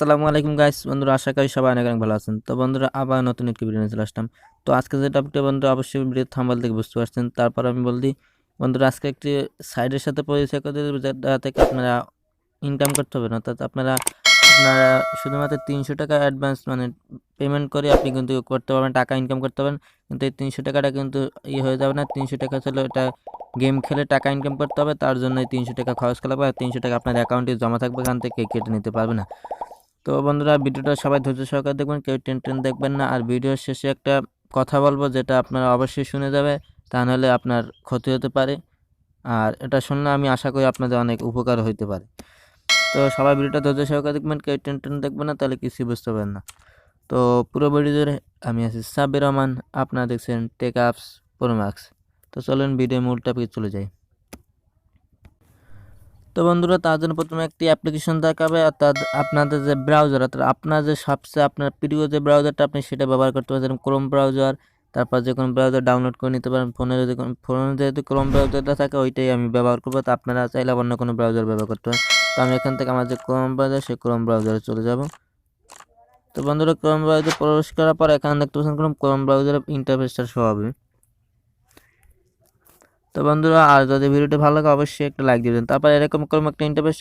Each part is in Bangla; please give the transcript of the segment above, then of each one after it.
আসসালামু আলাইকুম গাইস বন্ধুরা, আশা করি সবাই অনেক অনেক ভালো আছেন। তো বন্ধুরা, আবার নতুন একটি ভিডিও নিয়ে চলে আসলাম। তো আজকে যে টপিকটা বন্ধুরা অবশ্যই ভিডিও থাম্বনেল থেকে বুঝতে পারছেন। তারপর আমি বলছি বন্ধুরা, আজকে একটি সাইডের সাথে পরিচয় করে দেব, যেটা থেকে আপনারা ইনকাম করতে হবে না। অর্থাৎ আপনারা আপনারা শুধুমাত্র 300 টাকা অ্যাডভান্স মানে পেমেন্ট করে আপনি কিন্তু করতে পারবেন, টাকা ইনকাম করতে পারবেন। কিন্তু এই 300 টাকাটা কিন্তু হয়ে যাবে না। 300 টাকা ছিল এটা গেম খেলে টাকা ইনকাম করতে হবে, তার জন্য এই 300 টাকা খরচ করা হবে। আর 300 টাকা আপনার অ্যাকাউন্টে জমা থাকবে, এখান থেকে কেটে নিতে পারবে না। তো বন্ধুরা, ভিডিওটা সবাই ধৈর্য সহকারে দেখবেন, কেউ টেন দেখবেন না। আর ভিডিওর শেষে একটা কথা বলবো, যেটা আপনারা অবশ্যই শুনে যাবে, তা নাহলে আপনার ক্ষতি হতে পারে। আর এটা শুনলে আমি আশা করি আপনাদের অনেক উপকার হইতে পারে। তো সবাই ভিডিওটা ধৈর্য সহকারে দেখবেন, কেউ টেন দেখবেন না, তাহলে কিছুই বুঝতে পারেন না। তো পুরো ভিডিও জুড়ে আমি আছি সাব্বির রহমান, আপনারা দেখছেন টেক আপস প্রো ম্যাক্স। তো চলুন ভিডিও মূল টপিকে চলে যাই। তো বন্ধুরা, তার জন্য প্রথমে একটি অ্যাপ্লিকেশন দেখাবে, অর্থাৎ আপনাদের যে ব্রাউজার, অর্থাৎ আপনার যে সবচেয়ে আপনার প্রিয় যে ব্রাউজারটা আপনি সেটা ব্যবহার করতে পারেন, যেমন ক্রোম ব্রাউজার। তারপর যে কোনো ব্রাউজার ডাউনলোড করে নিতে পারেন ফোনে, যদি ফোনে যেহেতু ক্রোম ব্রাউজারটা থাকে ওইটাই আমি ব্যবহার করবো। তো আপনারা চাইলে অন্য কোনো ব্রাউজার ব্যবহার করতে পারেন। তো আমি এখান থেকে আমার যে ক্রোম ব্রাউজার, সেই ক্রোম ব্রাউজারে চলে যাব। তো বন্ধুরা, ক্রোম ব্রাউজারে প্রবেশ করার পর এখানে দেখতে পাচ্ছেন ক্রোম ব্রাউজারের ইন্টারফেসটা শো হবে। তো বন্ধুরা, আর যদি ভিডিওটি ভালো লাগে অবশ্যই একটা লাইক দিবেন। তারপর এরকম কোনো একটা ইন্টারফেস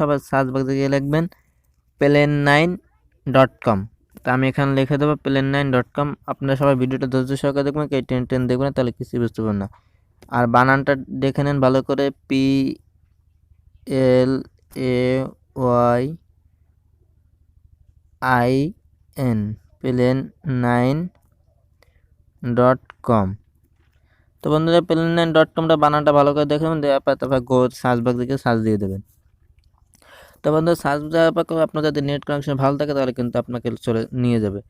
হবে সার্চ বক্সে গিয়ে লিখবেন plan9.com। তো আমি এখানে লিখে দেবো plan9.com। আপনারা সবাই ভিডিওটা ধৈর্য সহকারে দেখবেন, কেউ টেন দেখবেন না, তাহলে কিছুই বুঝতে পারবেন না। আর বানানটা দেখে নেন ভালো করে, PLAYIN plan9.com। তো বন্ধুরা, plan9.comটা বানানটা ভালো করে দেখে নেবেন, তারপর গো সার্চ বক্স থেকে সার্চ দিয়ে দেবেন। তো বন্ধুরা, সার্চ দেওয়ার পর আপনার যদি নেট কানেকশন ভালো থাকে তাহলে কিন্তু আপনাকে চলে নিয়ে যাবে।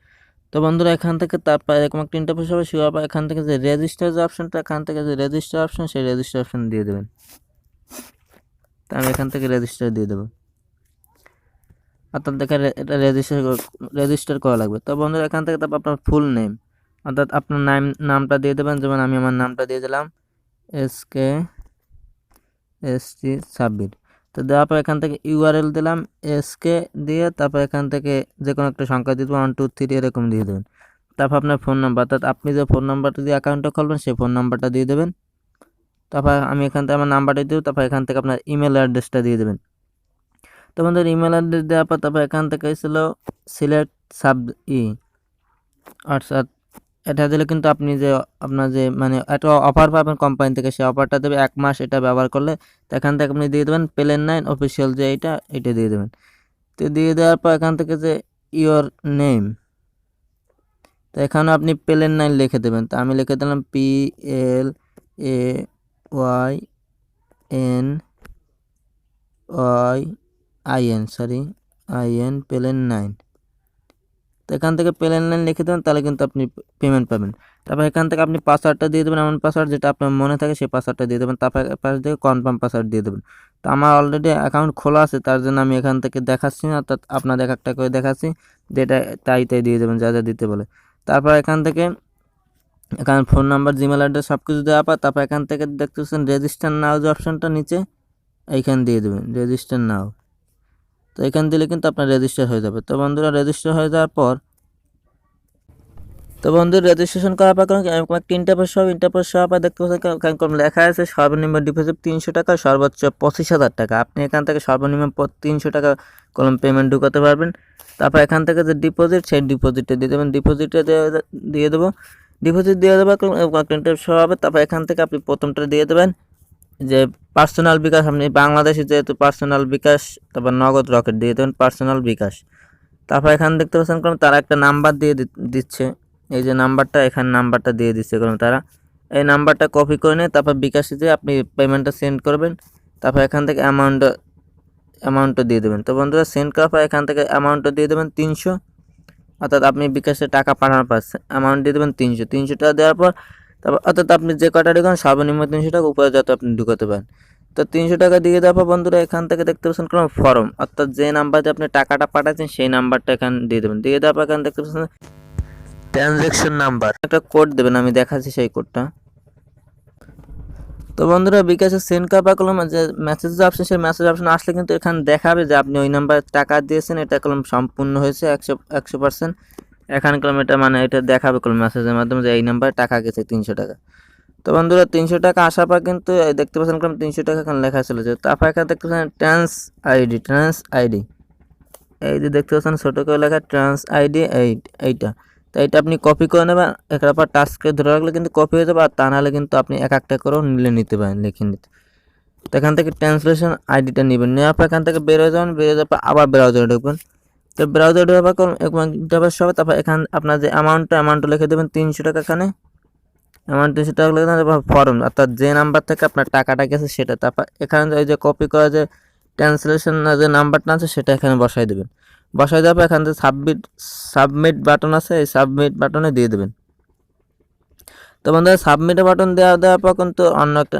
তো বন্ধুরা, এখান থেকে তারপর এরকম একটা ইন্টারফেস হবে, শুরু হবে। এখান থেকে যে রেজিস্টার যে অপশনটা, এখান থেকে যে রেজিস্টার অপশন, সেই রেজিস্টার অপশন দিয়ে দেবেন। তো আমি এখান থেকে রেজিস্টার দিয়ে দেবো। অর্থাৎ দেখেন এটা রেজিস্টার করা লাগবে। তো বন্ধুরা, এখান থেকে তারপর আপনার ফুল নেম, অর্থাৎ আপনার নামটা দিয়ে দেবেন। যেমন আমি আমার নামটা দিয়ে দিলাম SKST সাব্বির। তো দেওয়ার পর এখান থেকে ইউআরএল দিলাম SK দিয়ে, তারপর এখান থেকে যে কোনো একটা সংখ্যা দিয়ে দেবেন, 1 2 3 এরকম দিয়ে দেবেন। তারপর আপনার ফোন নাম্বার, অর্থাৎ আপনি যে ফোন নাম্বারটা দিয়ে অ্যাকাউন্টটা খুলবেন সেই ফোন নাম্বারটা দিয়ে দেবেন। তারপর আমি এখান থেকে আমার নাম্বারটা দেবো। তারপর এখান থেকে আপনার ইমেল অ্যাড্রেসটা দিয়ে দেবেন। তো বন্ধুরা, ইমেল অ্যাড্রেস দেওয়ার পর তারপর এখান থেকে ছিল সিলেক্ট সাব অর্থাৎ এটা দিলে কিন্তু আপনি যে আপনার যে মানে একটা অফার পাবেন কোম্পানি থেকে, সেই অফারটা দেবে 1 মাস এটা ব্যবহার করলে। তো এখান থেকে আপনি দিয়ে দেবেন plan9 অফিসিয়াল, যে এটা দিয়ে দেবেন। তো দিয়ে দেওয়ার পর এখান থেকে যে ইওর নেম, তো এখানে আপনি plan9 লিখে দেবেন। তো আমি লিখে দিলাম PLAYNYIN plan9। তো এখান থেকে plan9 লিখে দেবেন, তাহলে কিন্তু আপনি পেমেন্ট পাবেন। তারপর এখান থেকে আপনি পাসওয়ার্ডটা দিয়ে দেবেন, এমন পাসওয়ার্ড যেটা আপনার মনে থাকে, সেই পাসওয়ার্ডটা দিয়ে দেবেন। তারপর পাশ থেকে কনফার্ম পাসওয়ার্ড দিয়ে দেবেন। তো আমার অলরেডি অ্যাকাউন্ট খোলা আছে, তার জন্য আমি এখান থেকে দেখাচ্ছি না, অর্থাৎ আপনাদের একটা করে দেখাচ্ছি, যেটা তাই দিয়ে দেবেন যা যা দিতে বলে। তারপর এখানে ফোন নাম্বার, জিমেল অ্যাড্রেস সব কিছু দেওয়ার পর তারপর এখান থেকে দেখতে পাচ্ছেন রেজিস্টার নাও যে অপশনটা নিচে, এইখান দিয়ে দেবেন রেজিস্টার নাও। তো এখান দিলে কিন্তু আপনার রেজিস্টার হয়ে যাবে। তো বন্ধুরা, রেজিস্টার হয়ে যাওয়ার পর রেজিস্ট্রেশন করার পর একটা ইন্টারফেস হওয়ার পর দেখতে পাচ্ছেন লেখা আছে সর্বনিম্ন ডিপোজিট 300 টাকা, সর্বোচ্চ 25,000 টাকা। আপনি এখান থেকে সর্বনিম্ন 300 টাকা কলম পেমেন্ট ঢুকাতে পারবেন। তারপর এখান থেকে যে ডিপোজিট, সেই ডিপোজিটটা দিয়ে দেবেন। ডিপোজিট দিয়ে দেবো একটা ইন্টারফেস হবে। তারপর এখান থেকে আপনি প্রথমটা দিয়ে দেবেন যে পার্সোনাল বিকাশ, আপনি বাংলাদেশে যেহেতু পার্সোনাল বিকাশ, তারপর নগদ রকেট দিয়ে দেবেন পার্সোনাল বিকাশ। তারপর এখানে দেখতে পাচ্ছেন তারা একটা নাম্বার দিয়ে দিচ্ছে, এই যে নাম্বারটা, এখানে নাম্বারটা দিয়ে দিচ্ছে তারা। এই নাম্বারটা কপি করে নিয়ে তারপর বিকাশে দিয়ে আপনি পেমেন্টটা সেন্ড করবেন। তারপর এখান থেকে অ্যামাউন্টটা দিয়ে দেবেন। তো বন্ধুরা, সেন্ড করার পর এখান থেকে অ্যামাউন্টটা দিয়ে দেবেন 300, অর্থাৎ আপনি বিকাশে টাকা পাঠানোর পর অ্যামাউন্ট দিয়ে দেবেন 300 টাকা দেওয়ার পর তারপর অর্থাৎ আপনি যে কটা ঢুকান সর্বনিম্ন 300 টাকা, উপরে যত আপনি ঢুকাতে পারেন। তো 300 টাকা দিয়ে দেওয়ার পর বন্ধুরা, এখান থেকে দেখতে পাচ্ছেন কোনো ফর্ম, অর্থাৎ যে নাম্বারে আপনি টাকাটা পাঠাচ্ছেন সেই নাম্বারটা এখানে দিয়ে দেবেন। দিয়ে দেওয়ার পর এখানে দেখতে পাচ্ছেন ট্রানজ্যাকশন নাম্বার, একটা কোড দেবেন, আমি দেখাচ্ছি সেই কোডটা। তো বন্ধুরা বিকাশে সেন্ড করা কলম যে মেসেজ অপশন, সেই মেসেজ অপশন আসলে কিন্তু এখানে দেখাবে যে আপনি ওই নাম্বারে টাকা দিয়েছেন, এটা কলম সম্পূর্ণ হয়েছে 100%। এখানে কলম এটা মানে এটা দেখাবে কলম মেসেজের মাধ্যমে যে এই নাম্বারে টাকা গেছে 300 টাকা। তো বন্ধুরা 300 টাকা আসার পর কিন্তু দেখতে পাচ্ছেন কলম 300 টাকা এখানে লেখা চলেছে। তারপর এখানে দেখতে পাচ্ছেন ট্রান্স আইডি, এই যে দেখতে পাচ্ছেন ছোটো করে লেখা ট্রান্স আইডি এইটা। তো এইটা আপনি কপি করে নেবেন, এখানে পর টাস্কে ধরে রাখলে কিন্তু কপি হয়ে যাবে, আর তা নাহলে কিন্তু আপনি এক একটা করেও নিতে পারেন, লিখে নিতে। তো এখান থেকে ট্রান্সলেশন আইডিটা নেবেন, নেওয়ার পর এখান থেকে বের হয়ে যাবেন, বের হয়ে যাওয়ার পর আবার ব্রাউজারে ঢুকবেন। তো ব্রাউজারে ঢোকার পর ইন্টারফেস হবে, তারপর এখানে আপনার যে অ্যামাউন্টটা লিখে দেবেন 300 টাকা। এখানে অ্যামাউন্ট 300 টাকা লিখে দেবেন, ফর্ম অর্থাৎ যে নাম্বার থেকে আপনার টাকাটা গেছে সেটা। তারপর এখানে ওই যে কপি করা যে ট্রান্সলেশন যে নাম্বারটা আছে সেটা এখানে বসাই দেবেন। বসাই দেওয়ার পর এখান থেকে সাবমিট বাটন আছে, এই সাবমিট বাটনে দিয়ে দেবেন। তো বন্ধুরা সাবমিট বাটন দেওয়ার পর কিন্তু অন্য একটা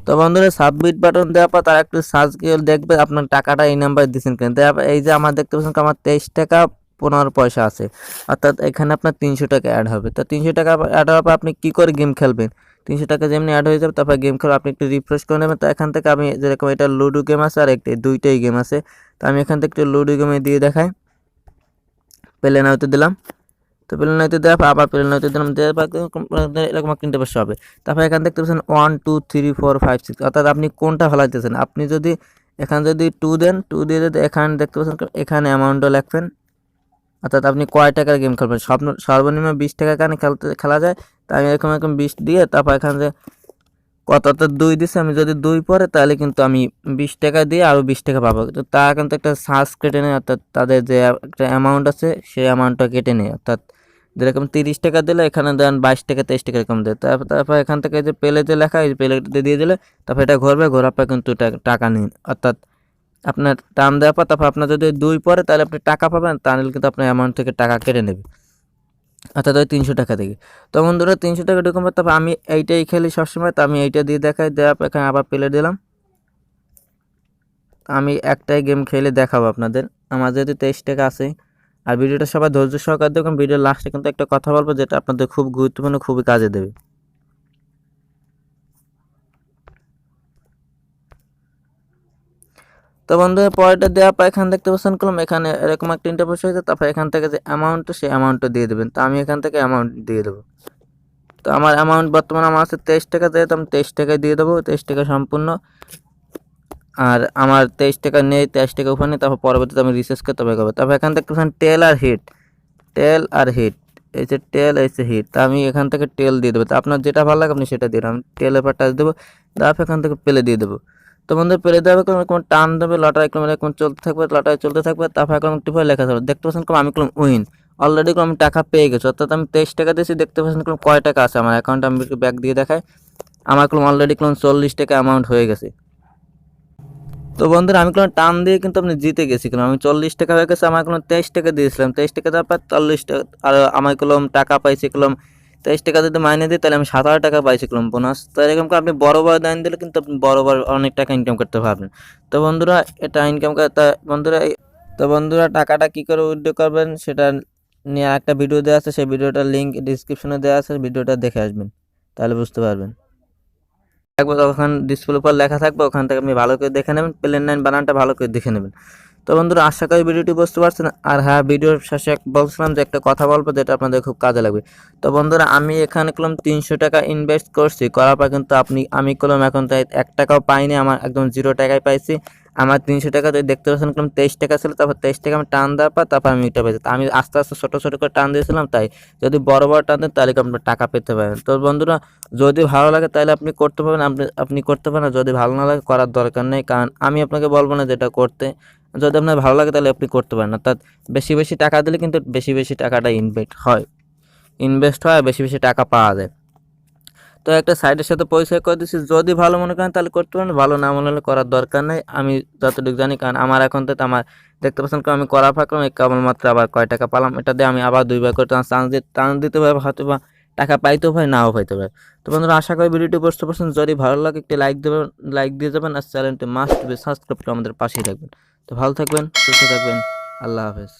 তো বন্ধুরা সাবমিট বাটন দেওয়ার পর তার একটু সার্চ করে দেখবে আপনার টাকাটা এই নাম্বারে দিয়েছেন কিনা। তারপর এই যে আমার দেখতে পাচ্ছেন আমার 23 টাকা 15 পয়সা আছে, অর্থাৎ এখানে আপনার 300 টাকা অ্যাড হবে। তো 300 টাকা অ্যাড হওয়ার পর আপনি কী করে গেম খেলবেন, 300 টাকা যেমনি অ্যাড হয়ে যাবে তারপর গেম খেলে আপনি একটু রিফ্রেশ করে নেবেন। তো এখান থেকে আমি যেরকম এটা লুডো গেম আছে আর একটি দুইটাই গেম আছে, তো আমি এখান থেকে একটু লুডো গেমে দিয়ে দেখাই, প্লে নাওতে দিলাম। তো প্লে নাওতে দেওয়ার পর আবার প্লে নাওতে দিলাম, দেওয়ার পর এরকম একটা ইন্টারফেস হবে। তারপর এখান দেখতে পাচ্ছেন 1 2 3 4 5 6, অর্থাৎ আপনি কোনটা ফেলাইতেছেন। আপনি যদি এখানে যদি 2 দেন, 2 দিয়ে যদি এখানে দেখতে পাচ্ছেন এখানে অ্যামাউন্টও লিখবেন, অর্থাৎ আপনি কয় টাকার গেম খেলবেন। সর্বনিম্ন 20 টাকা এখানে খেলা যায়। তাই আমি এরকম 20 দিয়ে তারপর এখানে যে কত অর্থাৎ 2 দিচ্ছে, আমি যদি 2 পরে তাহলে কিন্তু আমি 20 টাকা দিয়ে আরও 20 টাকা পাবো। তো তারা কিন্তু একটা সার্চ কেটে নেয়, অর্থাৎ তাদের যে একটা অ্যামাউন্ট আছে সেই অ্যামাউন্টটা কেটে নেয়। অর্থাৎ যেরকম 30 টাকা দিলে এখানে দেন 22 টাকা 23 টাকা এরকম দেয়। তারপর এখান থেকে যে পেলেতে লেখা, এই পেলেতে দিয়ে দিলে তারপর এটা ঘুরবে, ঘোরার পর কিন্তু টাকা নিন। অর্থাৎ আপনার টার্ম দেওয়ার পর তারপর আপনার যদি 2 পরে তাহলে আপনি টাকা পাবেন, তাহলে কিন্তু আপনার অ্যামাউন্ট থেকে টাকা কেটে নেবে, অর্থাৎ ওই 300 টাকা থেকে। তো বন্ধুরা 300 টাকা ঢুকবে, তারপর আমি এইটাই খেলি সবসময়, তো আমি এইটা দিয়ে দেখাই, দেওয়ার পর এখানে আবার প্লে দিলাম। আমি একটাই গেম খেলে দেখাবো আপনাদের, আমার যেহেতু 23 টাকা আছে। আর ভিডিওটা সবাই ধৈর্য সহকারে দেখুন, ভিডিওর লাস্টে কিন্তু একটা কথা বলবো যেটা আপনাদের খুব গুরুত্বপূর্ণ, খুবই কাজে দেবে। তো বন্ধুরা পরেরটা দেওয়ার পর এখানে দেখতে পাচ্ছেন কলম এখানে এরকম একটা ইন্টারফেস হয়েছে। তারপর এখান থেকে যে অ্যামাউন্টটা, সেই অ্যামাউন্টটা দিয়ে দেবেন। তো আমি এখান থেকে অ্যামাউন্ট দিয়ে দেবো। তো আমার অ্যামাউন্ট বর্তমানে আমার আছে 23 টাকা, যেহেতু আমি 23 টাকায় দিয়ে দেবো, 23 টাকা সম্পূর্ণ। আর আমার 23 টাকা নেই, 23 টাকা ওখানে, তারপর পরবর্তীতে আমি রিসার্চ করতে হবে। তারপর এখান থেকে টেল আর হিট, এই যে টেল এই যে হিট, তা আমি এখান থেকে টেল দিয়ে দেবো। তো আপনার যেটা ভালো লাগে আপনি সেটা দিয়ে দেবেন। আমি টেলের পর টাচ দেবো, তারপর এখান থেকে প্লে দিয়ে দেবো। তো বন্ধু প্লে দেওয়ার কোনো টান দেবে, লটারি এরকম চলতে থাকবে, লটারি চলতে থাকবে। তারপর এখন টিপে লেখা থাকবে, দেখতে পাচ্ছেন আমি কোনো উইন অলরেডি আমি টাকা পেয়ে গেছি, অর্থাৎ আমি 23 টাকা দিয়েছি। দেখতে পাচ্ছেন কয় টাকা আছে আমার অ্যাকাউন্টে, আমি ব্যাক দিয়ে দেখাই। আমার অলরেডি 40 টাকা অ্যামাউন্ট হয়ে গেছে। তো বন্ধুরা আমি টান দিয়ে কিন্তু আপনি জিতে গেছি, আমি 40 টাকা হয়ে গেছে। আমার 23 টাকা দিয়েছিলাম, 23 টাকা দেওয়ার পর 40 টাকা আর আমার টাকা পাইছি 23 টাকা যদি মাইনে দিই তাহলে আমি 17 টাকা পাইছি বোনাস। তো এরকম করে আপনি বড় দান দিলে কিন্তু আপনি বড় অনেক টাকা ইনকাম করতে পারবেন। তো বন্ধুরা এটা ইনকাম করতে বন্ধুরা টাকাটা কি করে উইথড্র করবেন সেটা নিয়ে একটা ভিডিও দেওয়া আছে, সেই ভিডিওটার লিঙ্ক ডিসক্রিপশনে দেওয়া আছে, ভিডিওটা দেখে আসবেন, তাহলে বুঝতে পারবেন। থাকবে তখন ডিসপ্লে উপর লেখা থাকবে, ওখান থেকে আপনি ভালো করে দেখে নেবেন, প্লেন 9 বানানটা ভালো করে দেখে নেবেন। তো বন্ধুরা আশা করি ভিডিওটি বুঝতে পারছেন। আর হ্যাঁ, ভিডিওর শেষে বলছিলাম যে একটা কথা বলবো যেটা আপনাদের খুব কাজে লাগবে। তো বন্ধুরা আমি এখানে 300 টাকা ইনভেস্ট করছি, করার পর কিন্তু আমি এখন তাই 1 টাকাও পাইনি, আমার একদম 0 টাকায় পাইছি। আমার 300 টাকা দেখতে পাচ্ছেন 23 টাকা ছিল, তারপর 23 টাকা আমি টান দেওয়ার পর তারপর আমি এটা পেয়েছি। আমি আস্তে আস্তে ছোটো ছোটো করে টান দিয়েছিলাম, তাই যদি বড় টান দেন তাহলে আপনার টাকা পেতে পারেন। তো বন্ধুরা যদি ভালো লাগে তাহলে আপনি করতে পারবেন, আপনি করতে পারেন। যদি ভালো না লাগে করার দরকার নেই, কারণ আমি আপনাকে বলবো না যেটা করতে। যদি আপনার ভালো লাগে তাহলে আপনি করতে পারেন। অর্থাৎ বেশি বেশি টাকা দিলে কিন্তু বেশি বেশি টাকাটা ইনভেস্ট হয়, বেশি বেশি টাকা পাওয়া যায়। তো একটা সাইটের সাথে পরিচয় করে দিচ্ছি, যদি ভালো মনে করেন তাহলে করতে পারেন, ভালো না মনে হলে করার দরকার নেই। আমি যতটুকু জানি, কারণ আমার এখন তো আমার দেখতে পাচ্ছেন আমি করা ফাঁকলাম, কেবলমাত্র আবার কয় টাকা পেলাম, এটা দিয়ে আমি আবার 2 বার করে চান্স দিতে পারবো, হয়তো বা টাকা পাইতেও পারে নাও পাইতে পারে। তো বন্ধুরা আশা করি ভিডিওটি বুঝতে পারছেন, যদি ভালো লাগে একটি লাইক দিয়ে যাবেন, আর চ্যানেলটি মাস্ট বি সাবস্ক্রাইব করে আমাদের পাশেই থাকবেন। তো ভালো থাকবেন, সুস্থ থাকবেন, আল্লাহ হাফেজ।